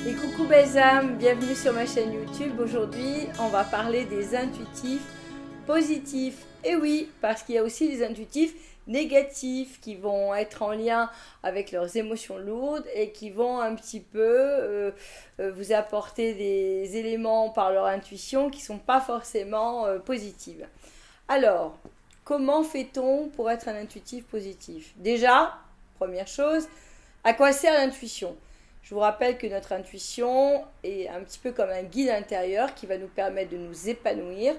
Et coucou belles âmes, bienvenue sur ma chaîne YouTube. Aujourd'hui, on va parler des intuitifs positifs. Et oui, parce qu'il y a aussi des intuitifs négatifs qui vont être en lien avec leurs émotions lourdes et qui vont un petit peu vous apporter des éléments par leur intuition qui ne sont pas forcément positifs. Alors, comment fait-on pour être un intuitif positif? Déjà, première chose, à quoi sert l'intuition? Je vous rappelle que notre intuition est un petit peu comme un guide intérieur qui va nous permettre de nous épanouir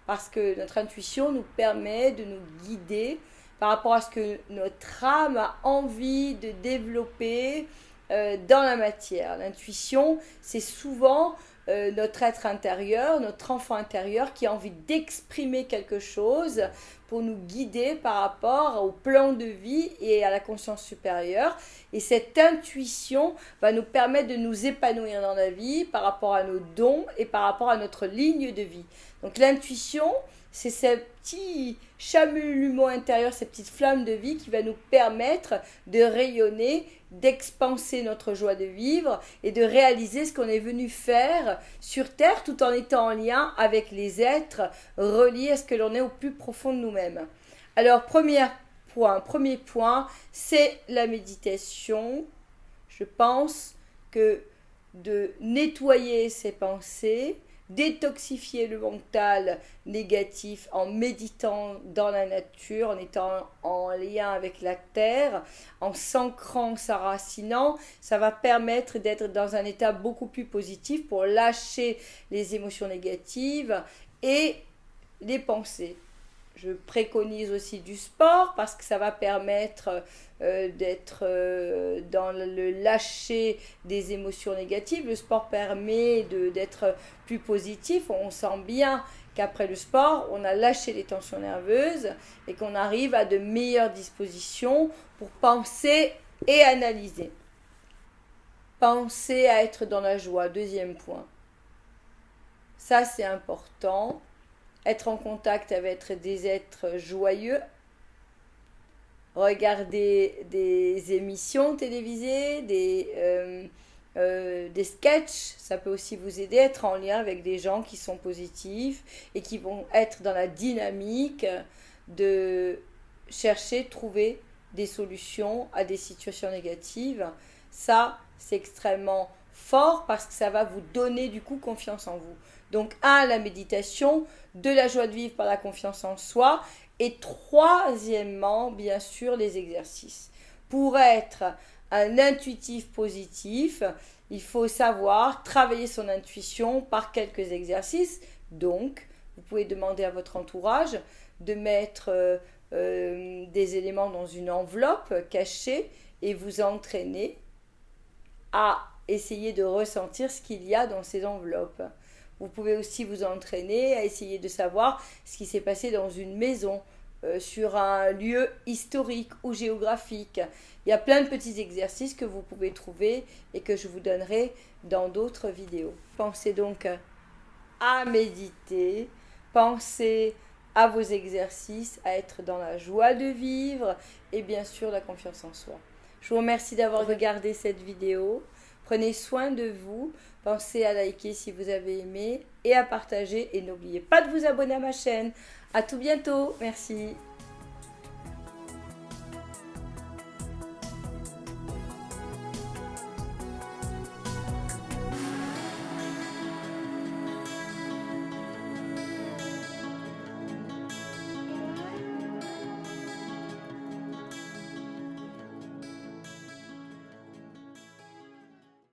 parce que notre intuition nous permet de nous guider par rapport à ce que notre âme a envie de développer dans la matière. L'intuition, c'est souvent notre être intérieur, notre enfant intérieur qui a envie d'exprimer quelque chose pour nous guider par rapport au plan de vie et à la conscience supérieure. Et cette intuition va nous permettre de nous épanouir dans la vie par rapport à nos dons et par rapport à notre ligne de vie. Donc l'intuition, c'est ces petits chameluements intérieurs, ces petites flammes de vie qui va nous permettre de rayonner, d'expanser notre joie de vivre et de réaliser ce qu'on est venu faire sur Terre tout en étant en lien avec les êtres reliés à ce que l'on est au plus profond de nous-mêmes. Alors, premier point, c'est la méditation. Je pense que de nettoyer ses pensées, détoxifier le mental négatif en méditant dans la nature, en étant en lien avec la terre, en s'ancrant, s'enracinant, ça va permettre d'être dans un état beaucoup plus positif pour lâcher les émotions négatives et les pensées. Je préconise aussi du sport parce que ça va permettre d'être dans le lâcher des émotions négatives. Le sport permet d'être plus positif. On sent bien qu'après le sport, on a lâché les tensions nerveuses et qu'on arrive à de meilleures dispositions pour penser et analyser. Penser à être dans la joie, deuxième point. Ça, c'est important. Être en contact avec des êtres joyeux, regarder des émissions télévisées, des sketchs, ça peut aussi vous aider à être en lien avec des gens qui sont positifs et qui vont être dans la dynamique de chercher, trouver des solutions à des situations négatives. Ça, c'est extrêmement fort parce que ça va vous donner du coup confiance en vous. Donc, la méditation, de la joie de vivre par la confiance en soi. Et troisièmement, bien sûr, les exercices. Pour être un intuitif positif, il faut savoir travailler son intuition par quelques exercices. Donc, vous pouvez demander à votre entourage de mettre des éléments dans une enveloppe cachée et vous entraîner à essayer de ressentir ce qu'il y a dans ces enveloppes. Vous pouvez aussi vous entraîner à essayer de savoir ce qui s'est passé dans une maison, sur un lieu historique ou géographique. Il y a plein de petits exercices que vous pouvez trouver et que je vous donnerai dans d'autres vidéos. Pensez donc à méditer, pensez à vos exercices, à être dans la joie de vivre et bien sûr la confiance en soi. Je vous remercie d'avoir regardé cette vidéo. Prenez soin de vous, pensez à liker si vous avez aimé et à partager et n'oubliez pas de vous abonner à ma chaîne. À tout bientôt, merci.